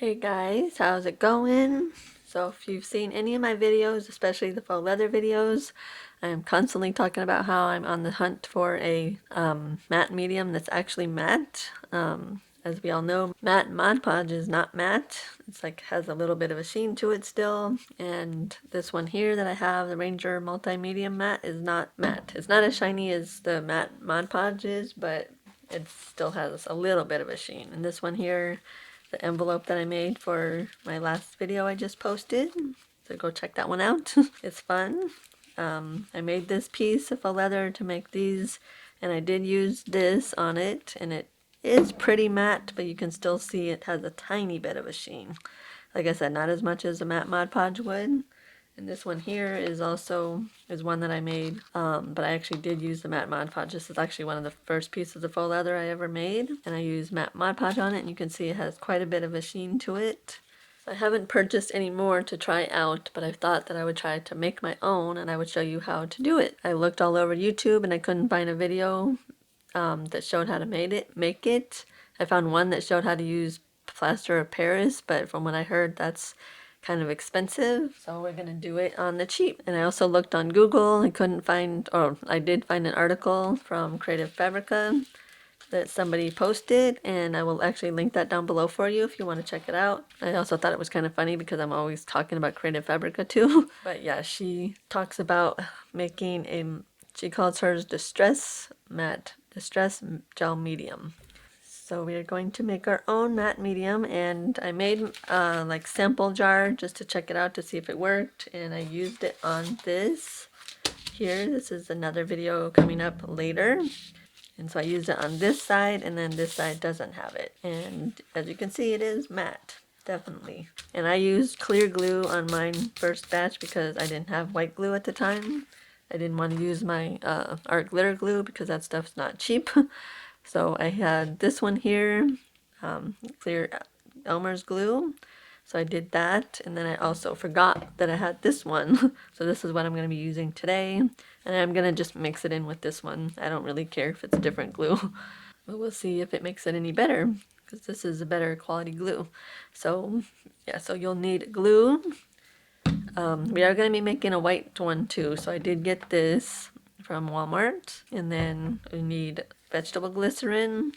Hey guys, how's it going? So if you've seen any of my videos, especially the faux leather videos, I'm constantly talking about how I'm on the hunt for a matte medium that's actually matte. As we all know, matte Mod Podge is not matte. It's like has a little bit of a sheen to it still. And this one here that I have, the Ranger Multi-Medium Matte, is not matte. It's not as shiny as the matte Mod Podge is, but it still has a little bit of a sheen. And this one here, the envelope that I made for my last video I just posted, so go check that one out. It's fun. I made this piece of faux leather to make these, and I did use this on it, and it is pretty matte, but you can still see it has a tiny bit of a sheen. Like I said, not as much as a matte Mod Podge would. And this one here is one that I made, but I actually did use the matte Mod Podge. This is actually one of the first pieces of faux leather I ever made, and I used matte Mod Podge on it, and you can see it has quite a bit of a sheen to it. I haven't purchased any more to try out, but I thought that I would try to make my own, and I would show you how to do it. I looked all over YouTube, and I couldn't find a video that showed how to make it. I found one that showed how to use plaster of Paris, but from what I heard, that's kind of expensive, so we're gonna do it on the cheap. And I also looked on Google. I couldn't find, or I did find an article from Creative Fabrica that somebody posted, and I will actually link that down below for you if you want to check it out. I also thought it was kind of funny because I'm always talking about Creative Fabrica too. But yeah, she talks about making she calls hers distress gel medium. So we are going to make our own matte medium, and I made like sample jar just to check it out to see if it worked, and I used it on this here. This is another video coming up later, and so I used it on this side, and then this side doesn't have it, and as you can see it is matte, definitely. And I used clear glue on mine first batch because I didn't have white glue at the time. I didn't want to use my art glitter glue because that stuff's not cheap. So I had this one here, clear Elmer's glue. So I did that, and then I also forgot that I had this one. So this is what I'm going to be using today, and I'm going to just mix it in with this one. I don't really care if it's different glue, but we'll see if it makes it any better, because this is a better quality glue. So yeah, so you'll need glue. We are going to be making a white one too, so I did get this from Walmart, and then we need vegetable glycerin,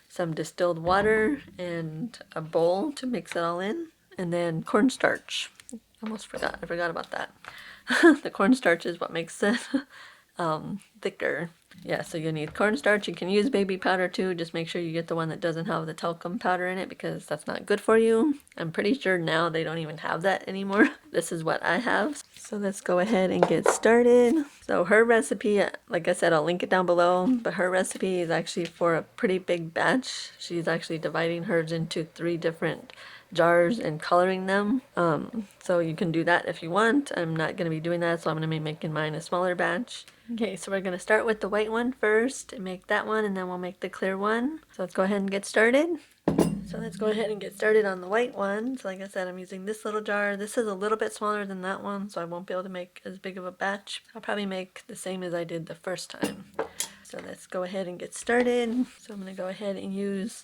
some distilled water, and a bowl to mix it all in, and then cornstarch. I forgot about that. The cornstarch is what makes it thicker. Yeah, so you need cornstarch. You can use baby powder too. Just make sure you get the one that doesn't have the talcum powder in it, because that's not good for you. I'm pretty sure now they don't even have that anymore. This is what I have. So let's go ahead and get started. So her recipe, like I said, I'll link it down below, but her recipe is actually for a pretty big batch. She's actually dividing hers into 3 different jars and coloring them. So you can do that if you want. I'm not going to be doing that, so I'm going to be making mine a smaller batch. Okay, so we're going to start with the white one first and make that one, and then we'll make the clear one. So let's go ahead and get started. So let's go ahead and get started on the white one. So like I said, I'm using this little jar. This is a little bit smaller than that one, so I won't be able to make as big of a batch. I'll probably make the same as I did the first time. So let's go ahead and get started. So I'm going to go ahead and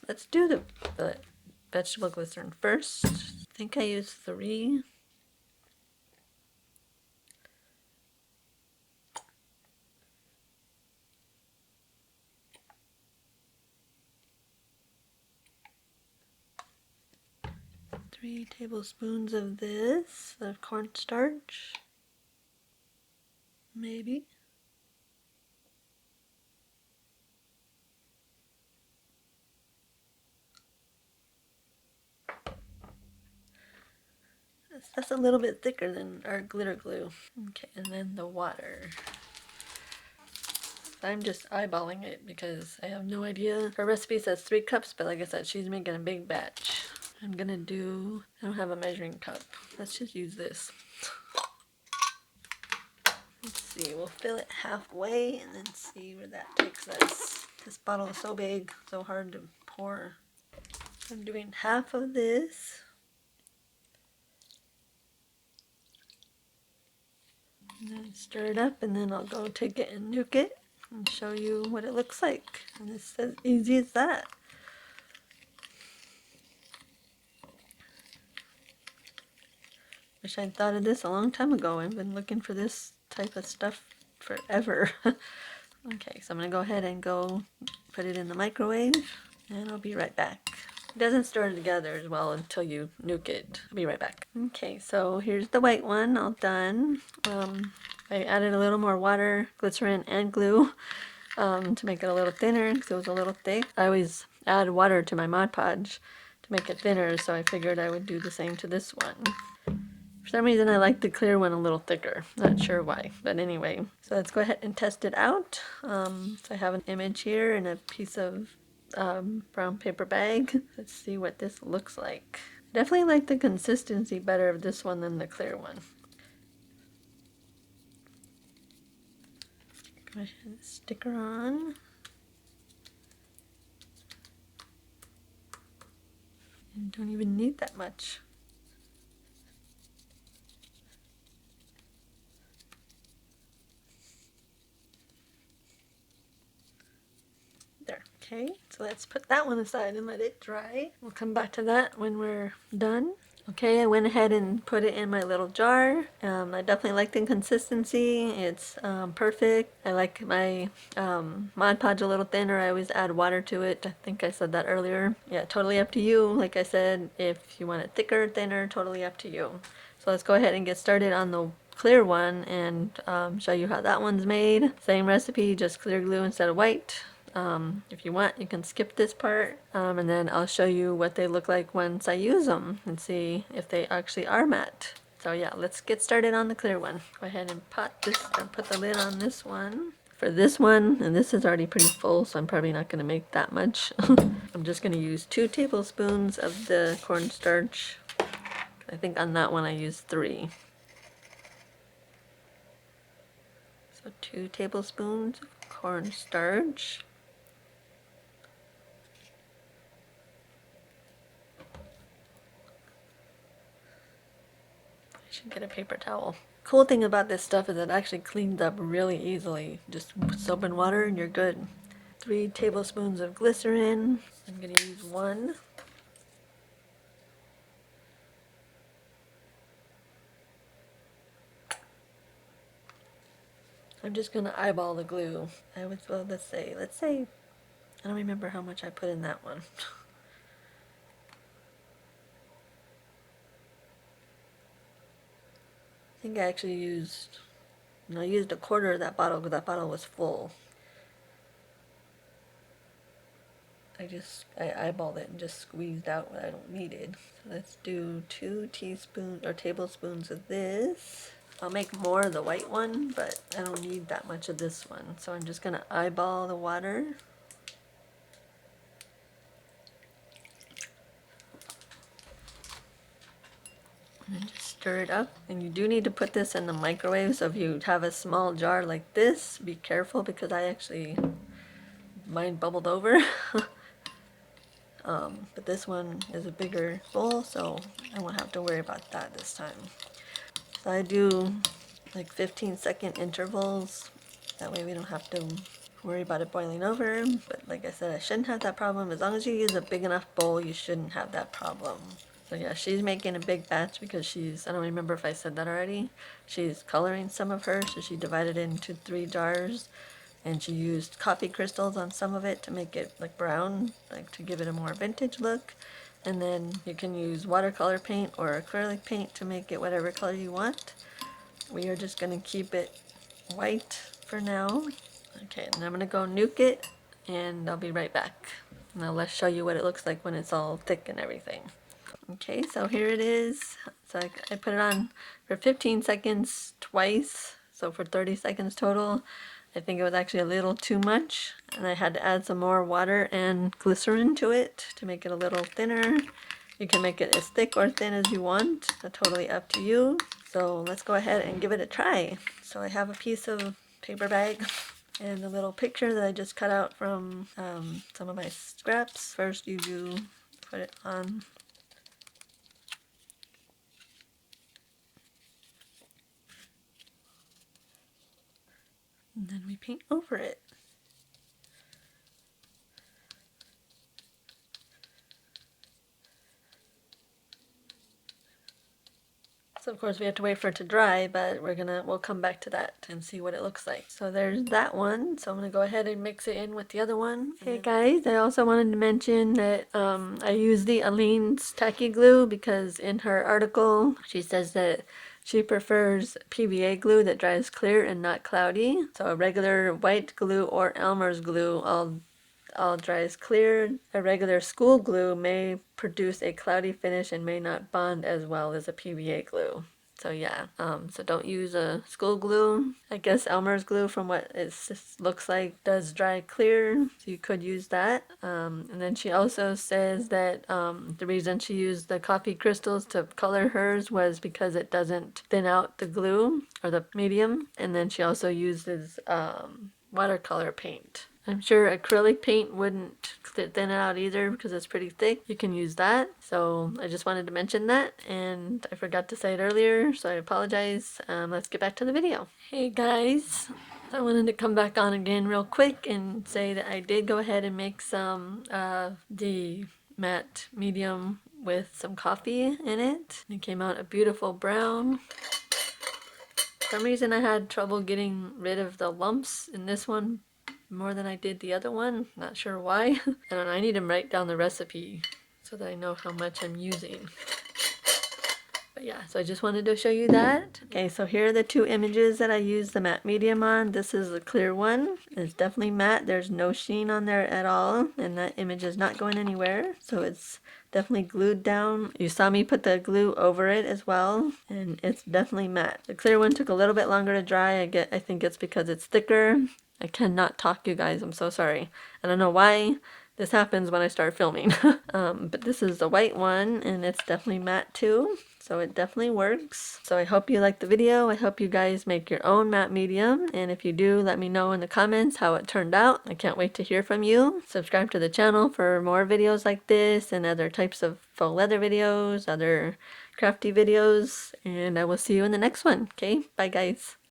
let's do the vegetable glycerin first. I think I used 3. Three tablespoons of this, of cornstarch, maybe. That's a little bit thicker than our glitter glue. Okay, and then the water. I'm just eyeballing it because I have no idea. Her recipe says 3 cups, but like I said, she's making a big batch. I don't have a measuring cup. Let's just use this. Let's see, we'll fill it halfway and then see where that takes us. This bottle is so big, so hard to pour. I'm doing half of this. And then stir it up, and then I'll go take it and nuke it and show you what it looks like. And it's as easy as that. Wish I'd thought of this a long time ago. I've been looking for this type of stuff forever. Okay, so I'm gonna go ahead and go put it in the microwave, and I'll be right back. It doesn't stir together as well until you nuke it. I'll be right back. Okay, so here's the white one all done. I added a little more water, glycerin, and glue to make it a little thinner because it was a little thick. I always add water to my Mod Podge to make it thinner, so I figured I would do the same to this one. For some reason I like the clear one a little thicker. Not sure why, but anyway. So let's go ahead and test it out. So I have an image here and a piece of brown paper bag. Let's see what this looks like. Definitely like the consistency better of this one than the clear one. Go ahead and stick her on. And don't even need that much. There, okay, so let's put that one aside and let it dry. We'll come back to that when we're done. Okay, I went ahead and put it in my little jar. I definitely like the consistency. It's perfect. I like my Mod Podge a little thinner. I always add water to it. I think I said that earlier. Yeah, totally up to you. Like I said, if you want it thicker, thinner, totally up to you. So let's go ahead and get started on the clear one and show you how that one's made. Same recipe, just clear glue instead of white. If you want, you can skip this part, and then I'll show you what they look like once I use them and see if they actually are matte. So yeah, let's get started on the clear one. Go ahead and put the lid on this one. For this one, and this is already pretty full, so I'm probably not going to make that much. I'm just going to use 2 tablespoons of the cornstarch. I think on that one I used 3. So 2 tablespoons of cornstarch. I should get a paper towel. Cool thing about this stuff is it actually cleans up really easily. Just soap and water and you're good. 3 tablespoons of glycerin. I'm going to use 1. I'm just going to eyeball the glue. Let's say, I don't remember how much I put in that one. I think I actually used a quarter of that bottle because that bottle was full. I eyeballed it and just squeezed out what I don't needed. So let's do 2 teaspoons or tablespoons of this. I'll make more of the white one, but I don't need that much of this one. So I'm just gonna eyeball the water. And then just stir it up. And you do need to put this in the microwave, so if you have a small jar like this, be careful because mine bubbled over. But this one is a bigger bowl, so I won't have to worry about that this time. So I do like 15-second intervals. That way we don't have to worry about it boiling over. But like I said, I shouldn't have that problem. As long as you use a big enough bowl, you shouldn't have that problem. So yeah, she's making a big batch because I don't remember if I said that already. She's coloring some of hers, so she divided it into 3 jars. And she used coffee crystals on some of it to make it like brown, like to give it a more vintage look. And then you can use watercolor paint or acrylic paint to make it whatever color you want. We are just going to keep it white for now. Okay, and I'm going to go nuke it, and I'll be right back. Now let's show you what it looks like when it's all thick and everything. Okay, so here it is. So I put it on for 15 seconds twice, so for 30 seconds total. I think it was actually a little too much, and I had to add some more water and glycerin to it to make it a little thinner. You can make it as thick or thin as you want. That's totally up to you. So let's go ahead and give it a try. So I have a piece of paper bag and a little picture that I just cut out from some of my scraps. First you do put it on. And then we paint over it. So So of course we have to wait for it to dry, but we'll come back to that and see what it looks like. So there's that one. So I'm gonna go ahead and mix it in with the other one. Hey guys, I also wanted to mention that I use the Aline's tacky glue because in her article she says that she prefers PVA glue that dries clear and not cloudy. So a regular white glue or Elmer's glue all dries clear. A regular school glue may produce a cloudy finish and may not bond as well as a PVA glue. So yeah, so don't use a school glue. I guess Elmer's glue, from what it looks like, does dry clear, so you could use that. And then she also says that the reason she used the coffee crystals to color hers was because it doesn't thin out the glue or the medium. And then she also uses watercolor paint. I'm sure acrylic paint wouldn't thin it out either because it's pretty thick. You can use that. So I just wanted to mention that, and I forgot to say it earlier, so I apologize. Let's get back to the video. Hey guys, I wanted to come back on again real quick and say that I did go ahead and make some the matte medium with some coffee in it. It came out a beautiful brown. For some reason I had trouble getting rid of the lumps in this one more than I did the other one. Not sure why. I don't know, I need to write down the recipe so that I know how much I'm using. But yeah, so I just wanted to show you that. Okay, so here are the two images that I used the matte medium on. This is the clear one. It's definitely matte. There's no sheen on there at all, and that image is not going anywhere. So it's definitely glued down. You saw me put the glue over it as well, and it's definitely matte. The clear one took a little bit longer to dry. I think it's because it's thicker. I cannot talk, you guys. I'm so sorry. I don't know why this happens when I start filming. But this is the white one, and it's definitely matte too. So it definitely works. So I hope you liked the video. I hope you guys make your own matte medium. And if you do, let me know in the comments how it turned out. I can't wait to hear from you. Subscribe to the channel for more videos like this and other types of faux leather videos, other crafty videos. And I will see you in the next one. Okay, bye guys.